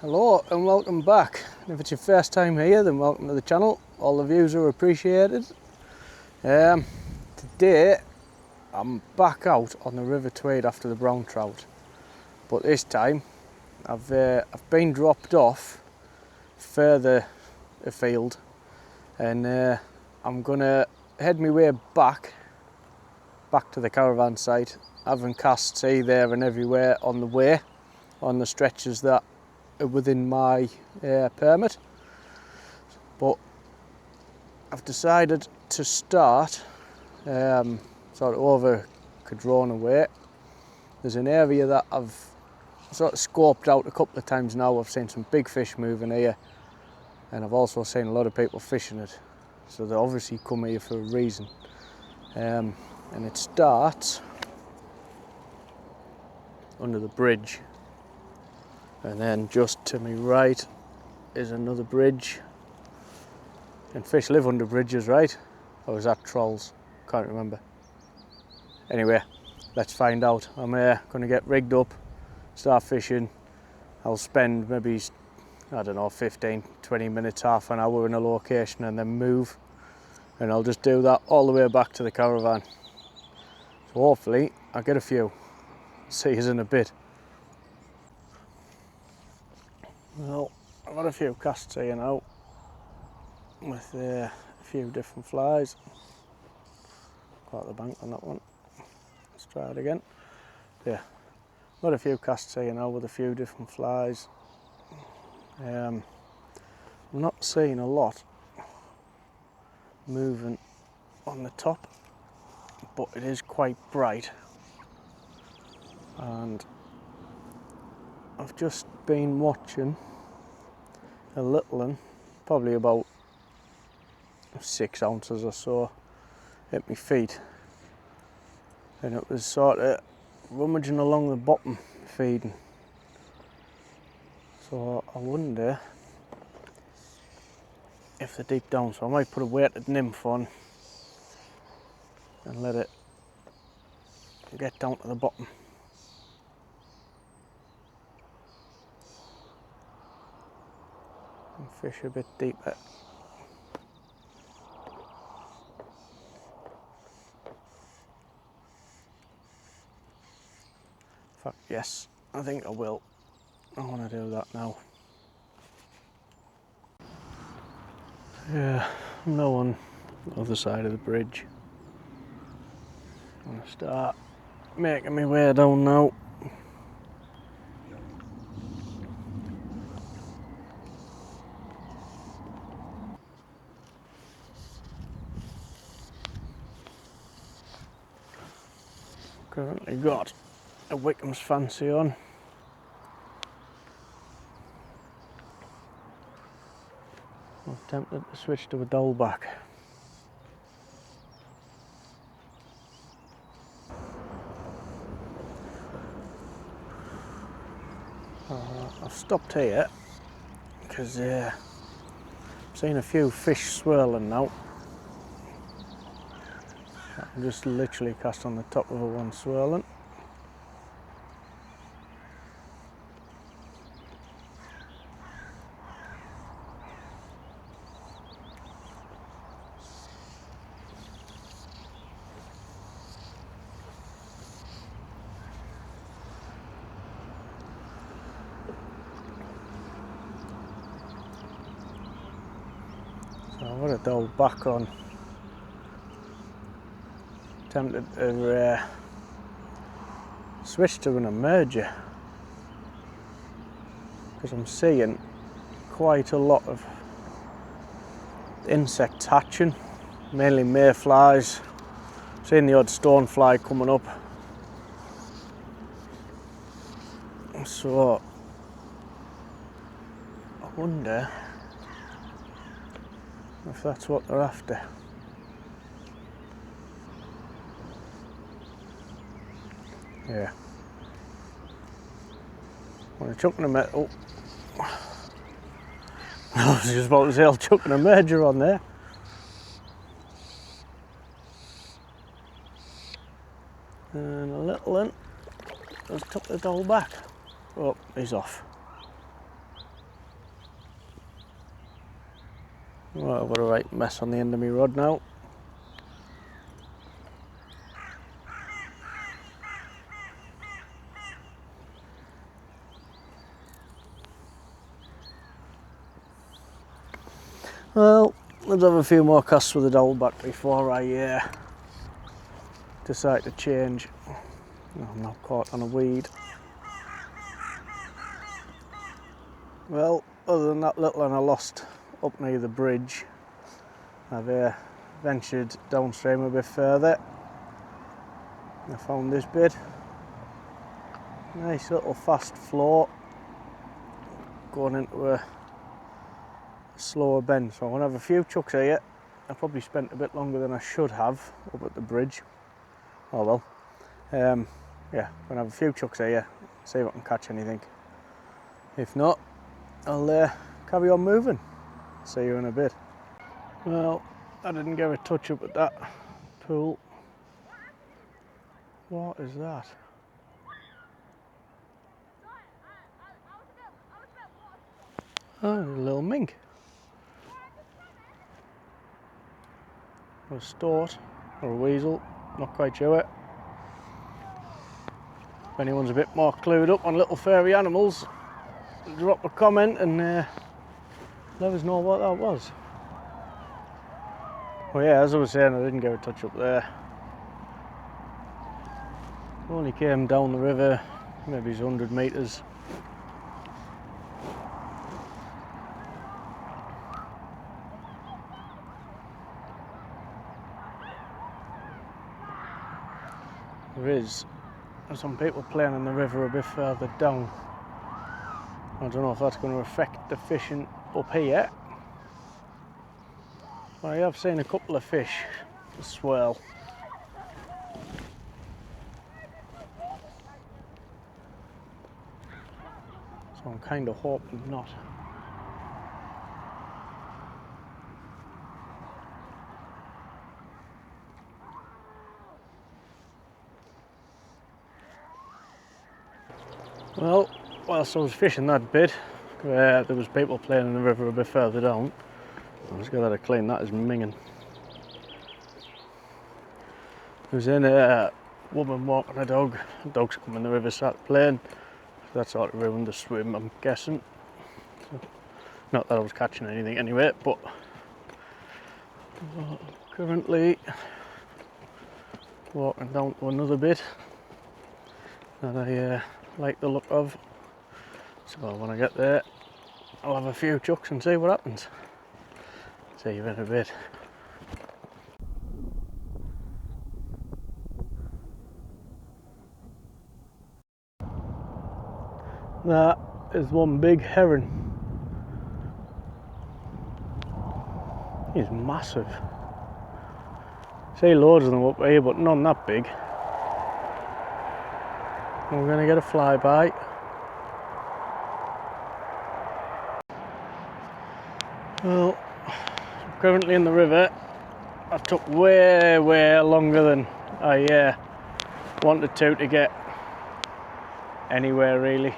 Hello and welcome back. If it's your first time here, then welcome to the channel. All the views are appreciated. Today I'm back out on the River Tweed after the brown trout, but this time I've been dropped off further afield, and I'm gonna head my way back to the caravan site, having cast sea there and everywhere on the way, on the stretches that are within my permit. But I've decided to start sort of over Cadrona way. There's an area that I've sort of scoped out a couple of times now. I've seen some big fish moving here, and I've also seen a lot of people fishing it, so they obviously come here for a reason. And it starts under the bridge, and then just to my right is another bridge. And fish live under bridges, right? Or is that trolls? Can't remember. Anyway, let's find out. I'm going to get rigged up, start fishing. I'll spend maybe, I don't know, 15, 20 minutes, half an hour in a location, and then move. And I'll just do that all the way back to the caravan. So hopefully I'll get a few. See you in a bit. Well, I've got a few casts here now with a few different flies. Quite the bank on that one. Let's try it again. Yeah, got a few casts here now with a few different flies. I'm not seeing a lot moving on the top, but it is quite bright, and I've just been watching a little one, probably about 6 ounces or so, at my feet, and it was sort of rummaging along the bottom feeding. So I wonder if they're deep down, so I might put a weighted nymph on and let it get down to the bottom. And fish a bit deeper. In fact, yes, I think I will. I want to do that now. Yeah, I'm now on the other side of the bridge. I'm going to start making my way down now. Currently got a Wickham's Fancy on. I'm tempted to switch to a dullback. I've stopped here because I've seen a few fish swirling now. I'm just literally cast on the top of a one swirling. So I've got a dull back on. Tempted to switch to an emerger, because I'm seeing quite a lot of insects hatching, mainly mayflies. Seeing the odd stonefly coming up. So I wonder if that's what they're after. Yeah. When I'm chucking them at, oh, I was just about to say I'll chuck an emerger on there. And a little one has took the doll back. Oh, he's off. Right, I've got a right mess on the end of my rod now. Well, let's have a few more casts with the dowel back before I decide to change. Oh, I'm now caught on a weed. Well, other than that little one I lost up near the bridge, I've ventured downstream a bit further. I found this bit. Nice little fast flow going into a slower bend, so I'm going to have a few chucks here. I probably spent a bit longer than I should have up at the bridge. Oh well. Yeah, I'm going to have a few chucks here, see if I can catch anything. If not, I'll carry on moving. See you in a bit. Well, I didn't get a touch up at that pool. What is that? Oh, a little mink. Or a stoat, or a weasel, not quite sure it. If anyone's a bit more clued up on little furry animals, drop a comment and let us know what that was. Well, yeah, as I was saying, I didn't get a touch up there. Only came down the river, maybe 100 metres. There's some people playing in the river a bit further down. I don't know if that's going to affect the fishing up here. But I have seen a couple of fish swirl. So I'm kind of hoping not. Well, whilst I was fishing that bit, there was people playing in the river a bit further down. I just got to clean that as minging. There was in a woman walking a dog. The dog's come in the river, started playing. That sort of ruined the swim, I'm guessing. So, not that I was catching anything anyway, but currently walking down to another bit that I like the look of. So when I get there, I'll have a few chucks and see what happens. See you in a bit. That is one big heron. He's massive. See loads of them up here, but none that big. And we're going to get a flyby. Well, I'm currently in the river. I took way longer than I wanted to get anywhere really.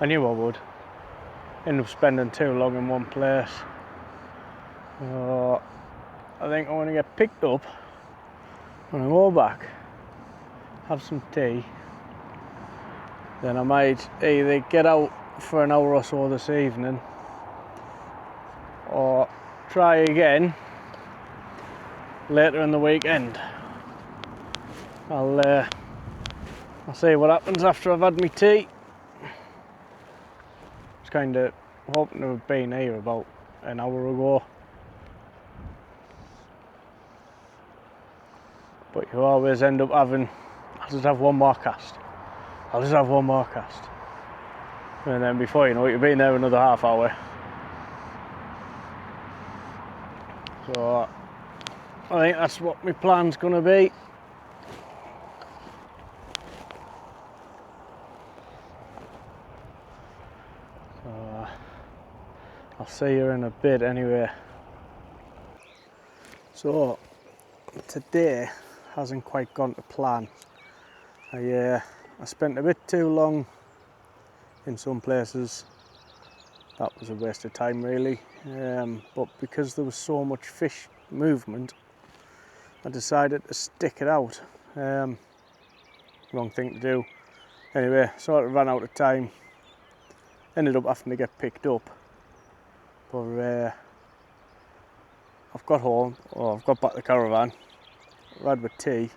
I knew I would. End up spending too long in one place. So I think I want to get picked up when I go back, have some tea, then I might either get out for an hour or so this evening or try again later in the weekend. I'll see what happens after I've had my tea. I was kind of hoping to have been here about an hour ago, but you always end up having, I'll just have one more cast, and then before you know it, you've been there another half hour. So I think that's what my plan's going to be. So I'll see you in a bit anyway. So today hasn't quite gone to plan. I spent a bit too long in some places, that was a waste of time really. But because there was so much fish movement, I decided to stick it out. Wrong thing to do. Anyway, sort of ran out of time. Ended up having to get picked up. But I've got home, or I've got back to the caravan, had with tea.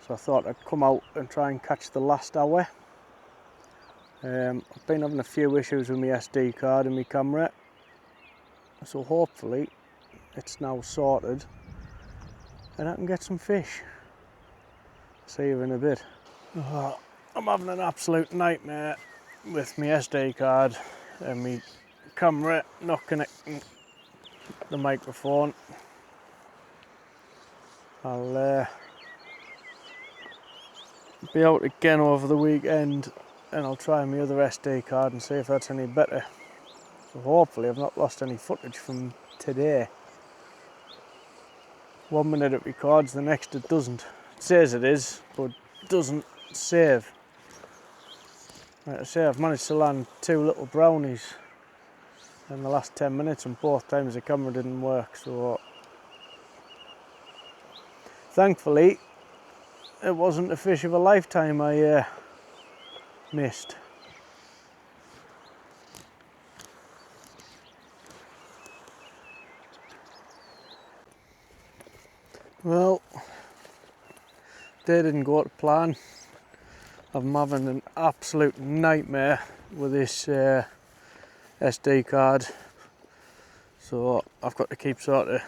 So I thought I'd come out and try and catch the last hour. I've been having a few issues with my SD card and my camera. So hopefully it's now sorted and I can get some fish. See you in a bit. Oh, I'm having an absolute nightmare with my SD card and my camera not connecting the microphone. I'll be out again over the weekend and I'll try my other SD card and see if that's any better. So hopefully I've not lost any footage from today. 1 minute it records, the next it doesn't. It says it is, but it doesn't save. Like I say, I've managed to land 2 little brownies in the last 10 minutes and both times the camera didn't work, so thankfully it wasn't a fish of a lifetime I missed. Well, day didn't go to plan. I'm having an absolute nightmare with this SD card, so I've got to keep sort of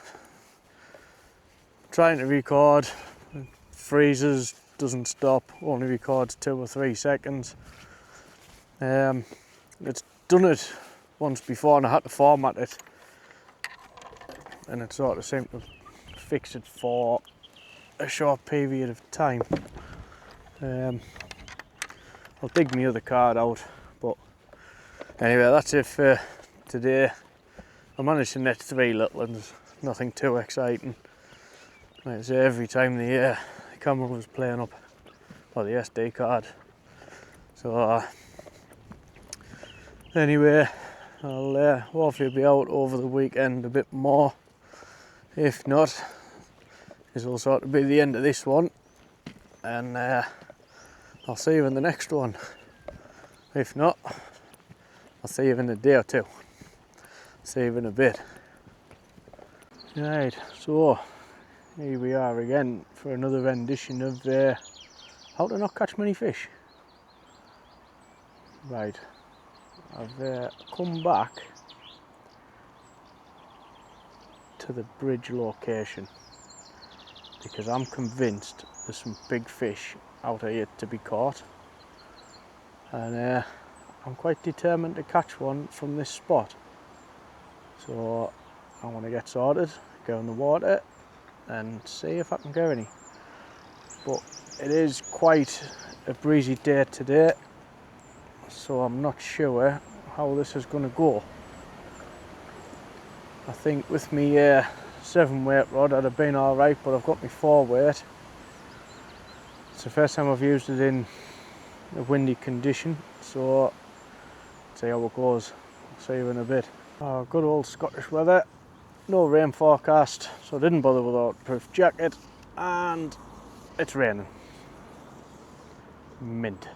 trying to record. It freezes, doesn't stop, only records 2 or 3 seconds. It's done it once before and I had to format it, and it sort of seemed to fix it for a short period of time. I'll dig my other card out, but anyway, that's it for today. I managed to net 3 little ones, nothing too exciting. Like I say, every time the camera was playing up, or the SD card. So anyway, I'll hopefully be out over the weekend a bit more. If not, this will sort of be the end of this one, and I'll see you in the next one. If not, I'll see you in a day or two. See you in a bit. Right, so here we are again for another rendition of how to not catch many fish. Right, I've come back to the bridge location because I'm convinced there's some big fish out here to be caught, and I'm quite determined to catch one from this spot. So I want to get sorted, go in the water and see if I can get any. But it is quite a breezy day today, so I'm not sure how this is going to go. I think with me 7 weight rod I'd have been alright, but I've got my 4 weight. It's the first time I've used it in a windy condition, so see how it goes. I'll see you in a bit. Oh, good old Scottish weather. No rain forecast, so I didn't bother with a waterproof jacket, and it's raining. Mint.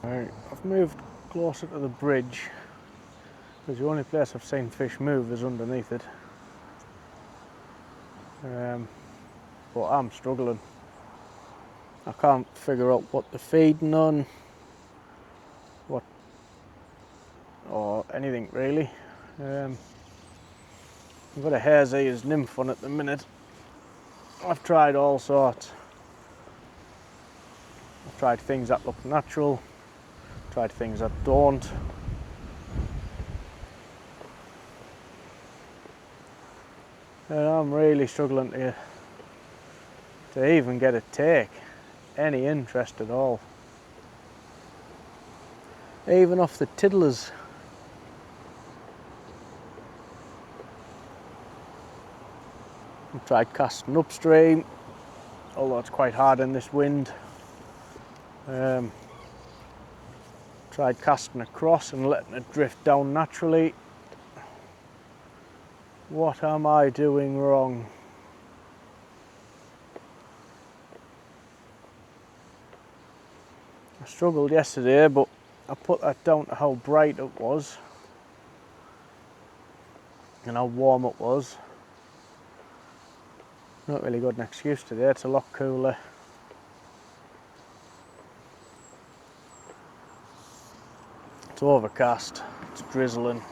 Right, I've moved closer to the bridge because the only place I've seen fish move is underneath it. But I'm struggling. I can't figure out what they're feeding on, or anything really. I've got a hare's ears nymph on at the minute. I've tried all sorts. I've tried things that look natural, tried things that don't. And I'm really struggling to even get a take any interest at all. Even off the tiddlers. I've tried casting upstream, although it's quite hard in this wind. Tried Tried casting across and letting it drift down naturally. What am I doing wrong? I struggled yesterday, but I put that down to how bright it was and how warm it was. Not really got an excuse today, it's a lot cooler. It's overcast, it's drizzling.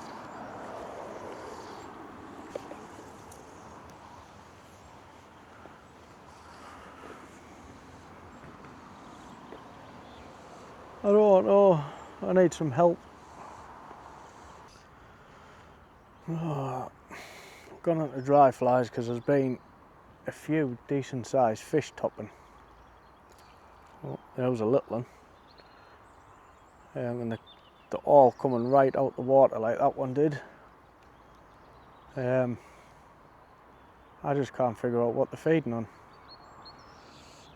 I don't know, I need some help. Oh, I've gone on to dry flies because there's been a few decent sized fish topping. Oh, there was a little one. And they're all coming right out the water like that one did. I just can't figure out what they're feeding on.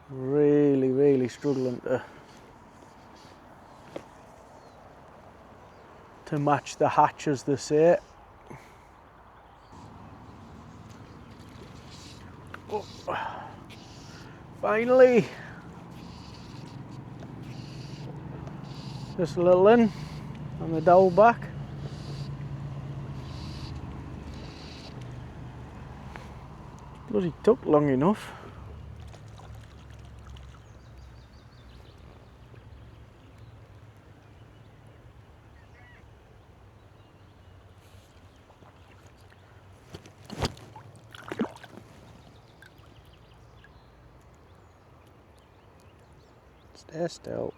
Really struggling to match the hatch, as they say. Oh, finally! Just a little in on the dowel back. Bloody took long enough. Stay still.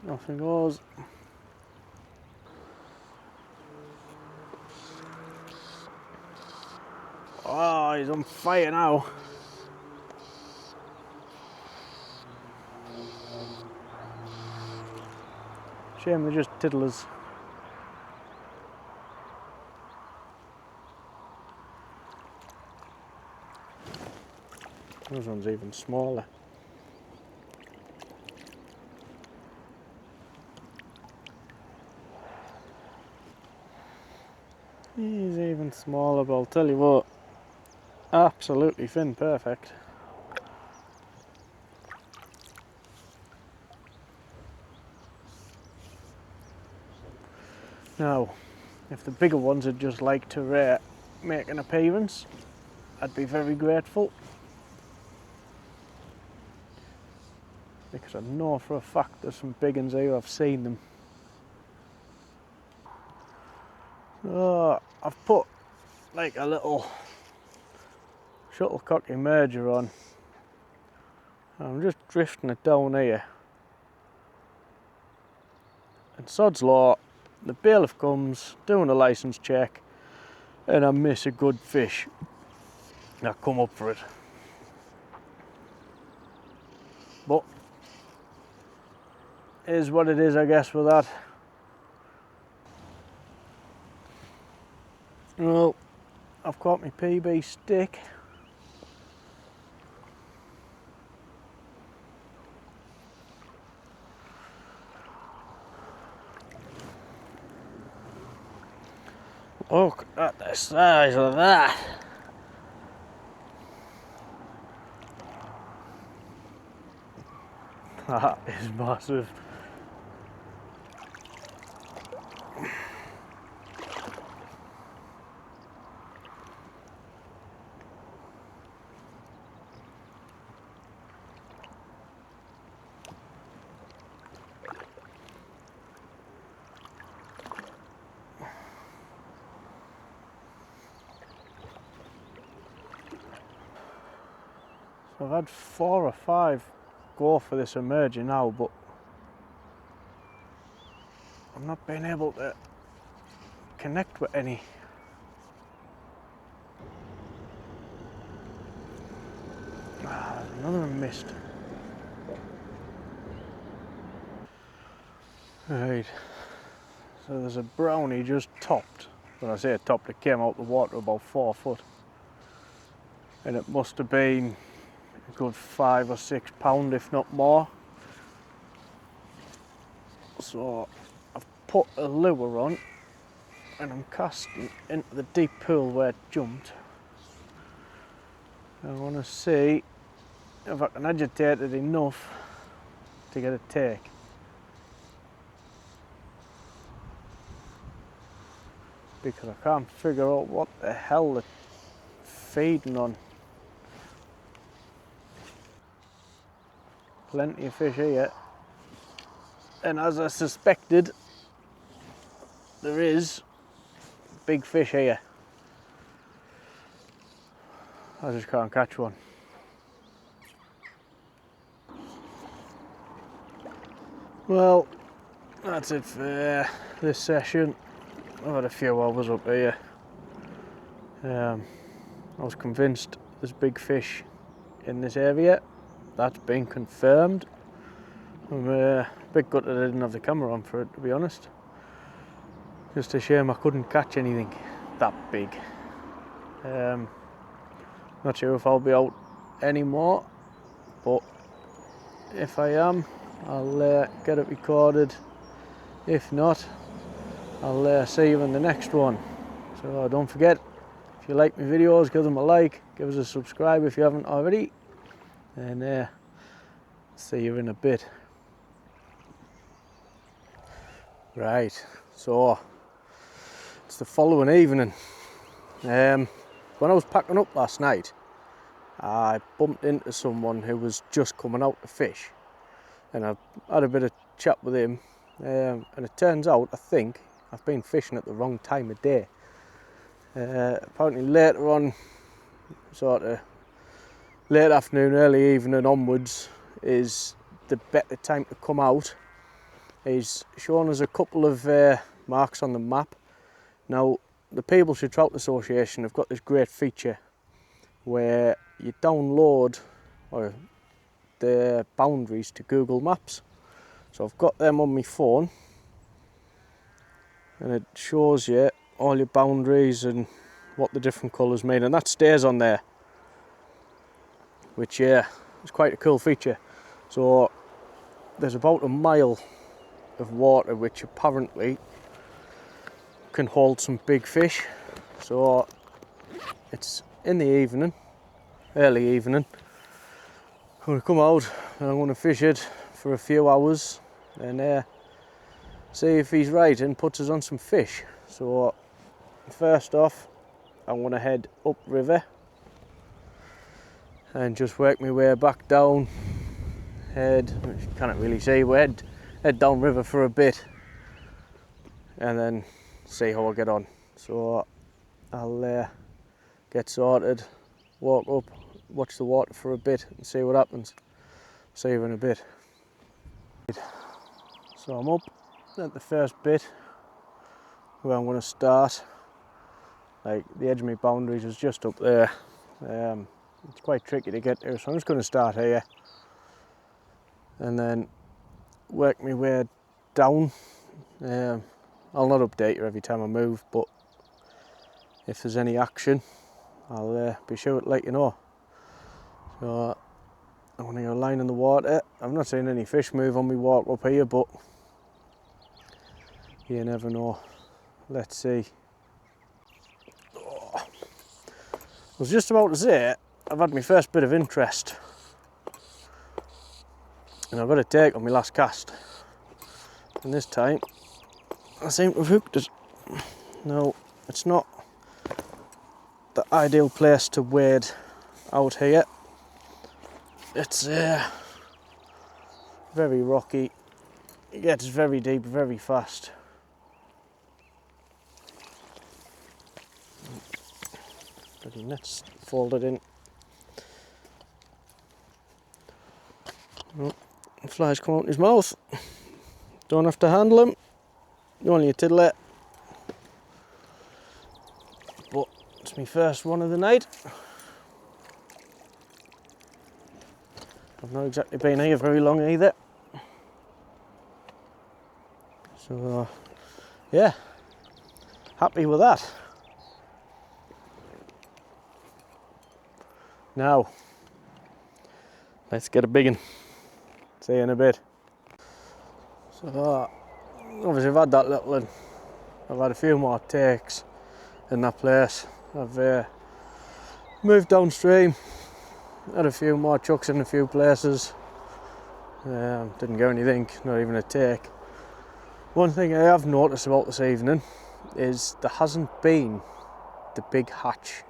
Nothing goes. Oh, he's on fire now. Shame they're just tiddlers. This one's even smaller. He's even smaller, but I'll tell you what, absolutely fin perfect. Now, if the bigger ones would just like to make an appearance, I'd be very grateful. Because I know for a fact there's some big ones here, I've seen them. I've put like a little shuttlecock emerger on. I'm just drifting it down here. And sod's law, the bailiff comes, doing a licence check, and I miss a good fish. I come up for it. But it is what it is, I guess, with that. Well, I've caught my PB stick. Look at the size of that. That is massive. So I've had 4 or 5 go for this emerger now, but I'm not being able to connect with any. There's another one missed. Right, so there's a brownie just topped. When I say topped, it came out the water about 4 foot. And it must have been a good 5 or 6 pound, if not more. So I've put a lure on and I'm casting into the deep pool where it jumped. I want to see if I can agitate it enough to get a take. Because I can't figure out what the hell they're feeding on. Plenty of fish here. And as I suspected, there is big fish here. I just can't catch one. Well, that's it for this session. I've had a few hours up here. I was convinced there's big fish in this area. That's been confirmed. I'm a bit gutted I didn't have the camera on for it, to be honest. Just a shame I couldn't catch anything that big. Not sure if I'll be out anymore, but if I am, I'll get it recorded. If not, I'll see you in the next one. So don't forget, if you like my videos, give them a like, give us a subscribe if you haven't already, and see you in a bit. Right, so it's the following evening. When I was packing up last night, I bumped into someone who was just coming out to fish, and I had a bit of chat with him, and it turns out I think I've been fishing at the wrong time of day. Apparently later on, sort of late afternoon, early evening onwards is the better time to come out. He's shown us a couple of marks on the map. Now, the Peebleshire Trout Association have got this great feature where you download the boundaries to Google Maps. So I've got them on my phone, and it shows you all your boundaries and what the different colours mean, and that stays on there, which is quite a cool feature. So there's about a mile of water which apparently can hold some big fish. So it's in the evening, early evening. I'm going to come out and I'm going to fish it for a few hours and see if he's right and puts us on some fish. So first off, I'm going to head upriver and just work my way back down. You can't really see, but head down river for a bit and then see how I get on. So I'll get sorted, walk up, watch the water for a bit and see what happens. See you in a bit. So I'm up at the first bit where I'm going to start. Like, the edge of my boundaries is just up there. It's quite tricky to get there, so I'm just going to start here and then work my way down. I'll not update you every time I move, but if there's any action, I'll be sure to let you know. So I'm going to go line in the water. I've not seen any fish move on my walk up here, but you never know. Let's see. Oh. I was just about to say, I've had my first bit of interest, and I've got a take on my last cast, and this time I seem to have hooked it. Now, it's not the ideal place to wade out here. It's very rocky, it gets very deep very fast. Bloody net's folded in. Oh, the flies come out in his mouth. Don't have to handle him, only a tiddle it. But it's my first one of the night. I've not exactly been here very long either. So yeah, happy with that. Now, let's get a big one. See you in a bit. So obviously I've had that little and I've had a few more takes in that place. I've moved downstream, had a few more chucks in a few places. Didn't get anything, not even a take. One thing I have noticed about this evening is there hasn't been the big hatch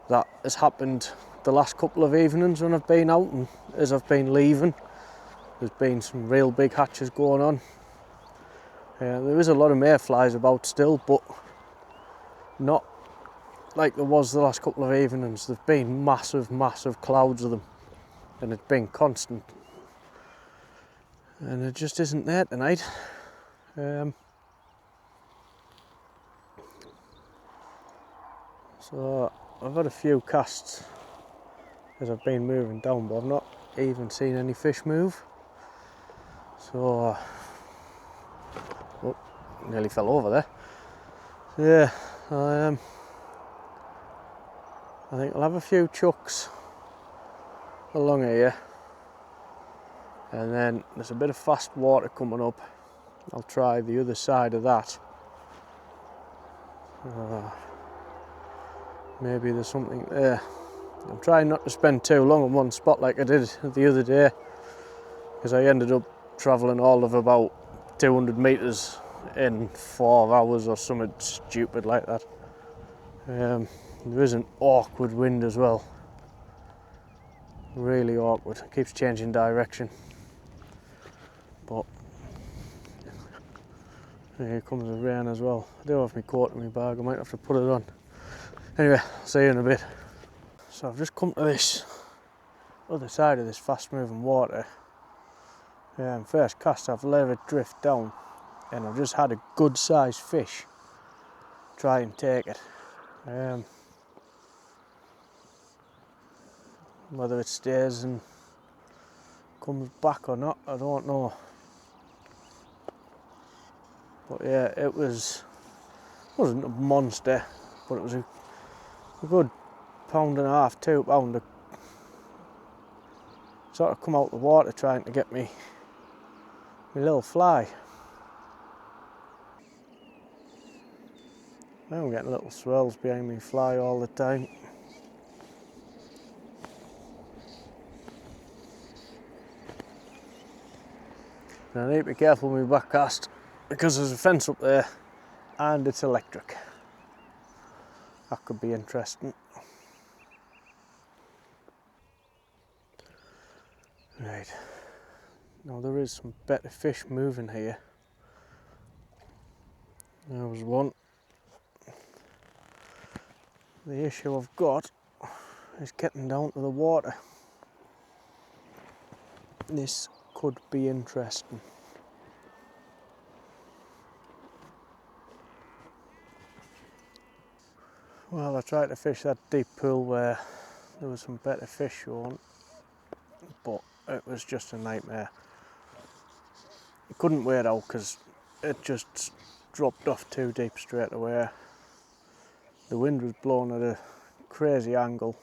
that has happened the last couple of evenings when I've been out, and as I've been leaving there's been some real big hatches going on. There is a lot of mayflies about still, but not like there was the last couple of evenings. There've been massive clouds of them and it's been constant, and it just isn't there tonight. So I've had a few casts as I've been moving down, but I've not even seen any fish move. So, oh, nearly fell over there. Yeah, I think I'll have a few chucks along here, and then there's a bit of fast water coming up. I'll try the other side of that. Maybe there's something there. I'm trying not to spend too long on one spot like I did the other day, because I ended up travelling all of about 200 metres in 4 hours or something stupid like that. There is an awkward wind as well, really awkward. It keeps changing direction, but here comes the rain as well. I do have my coat in my bag, I might have to put it on. Anyway, see you in a bit. So I've just come to this other side of this fast moving water. First cast I've let it drift down, and I've just had a good sized fish try and take it. Whether it stays and comes back or not, I don't know. But yeah, it wasn't a monster, but it was a good £1.5, £2 sort of come out the water trying to get me my little fly. Now I'm getting little swells behind me fly all the time. And I need to be careful with my back cast because there's a fence up there and it's electric. That could be interesting. Right, now there is some better fish moving here. There was one. The issue I've got is getting down to the water. This could be interesting. Well, I tried to fish that deep pool where there was some better fish shown, but it was just a nightmare. I couldn't wait out because it just dropped off too deep straight away. The wind was blowing at a crazy angle,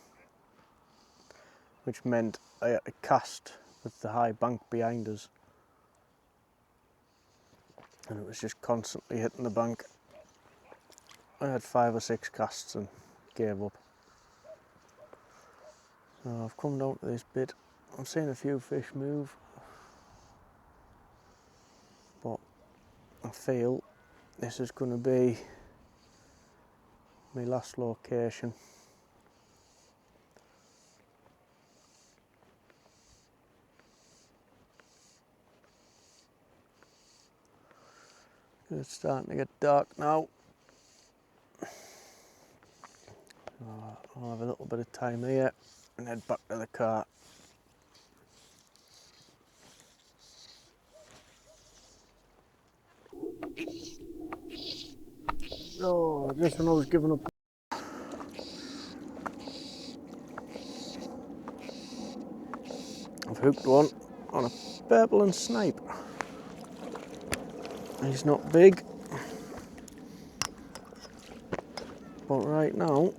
which meant I had to cast with the high bank behind us, and it was just constantly hitting the bank. I had 5 or 6 casts and gave up. So I've come down to this bit. I'm seeing a few fish move, but I feel this is going to be my last location. It's starting to get dark now. I'll have a little bit of time here and head back to the car. Oh, just when I was giving up. I've hooked one on a purple and snipe. He's not big, but right now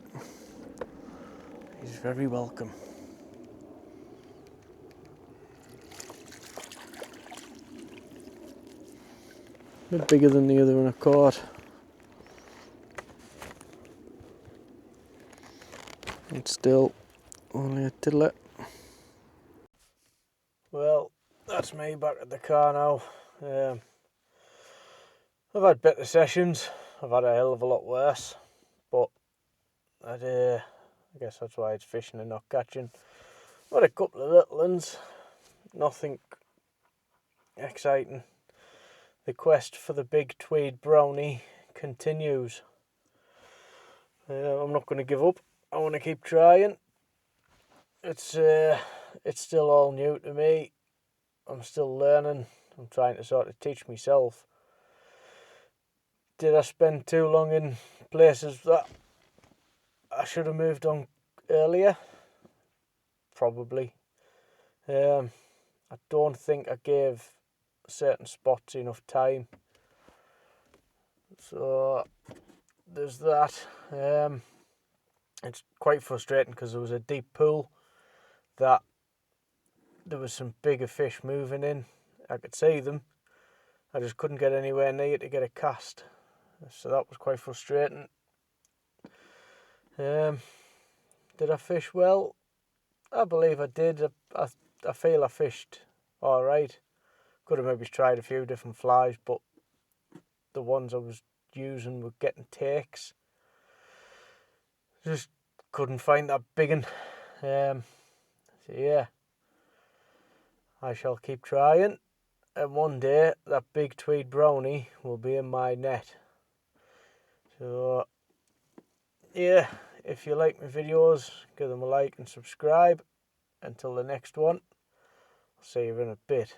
he's very welcome. A bit bigger than the other one I caught. And still only a tiddler. Well, that's me back at the car now. I've had better sessions. I've had a hell of a lot worse. But I guess that's why it's fishing and not catching. I've had a couple of little ones. Nothing exciting. The quest for the big Tweed brownie continues. I'm not going to give up. I want to keep trying. It's still all new to me. I'm still learning. I'm trying to sort of teach myself. Did I spend too long in places that I should have moved on earlier? Probably. I don't think I gave certain spots enough time. So there's that. It's quite frustrating because there was a deep pool that there was some bigger fish moving in. I could see them. I just couldn't get anywhere near to get a cast. So that was quite frustrating. Did I fish well? I believe I did. I feel I fished alright. Could have maybe tried a few different flies, but the ones I was using were getting takes. Just couldn't find that big one. So yeah, I shall keep trying. And one day that big Tweed brownie will be in my net. So yeah, if you like my videos, give them a like and subscribe. Until the next one, I'll see you in a bit.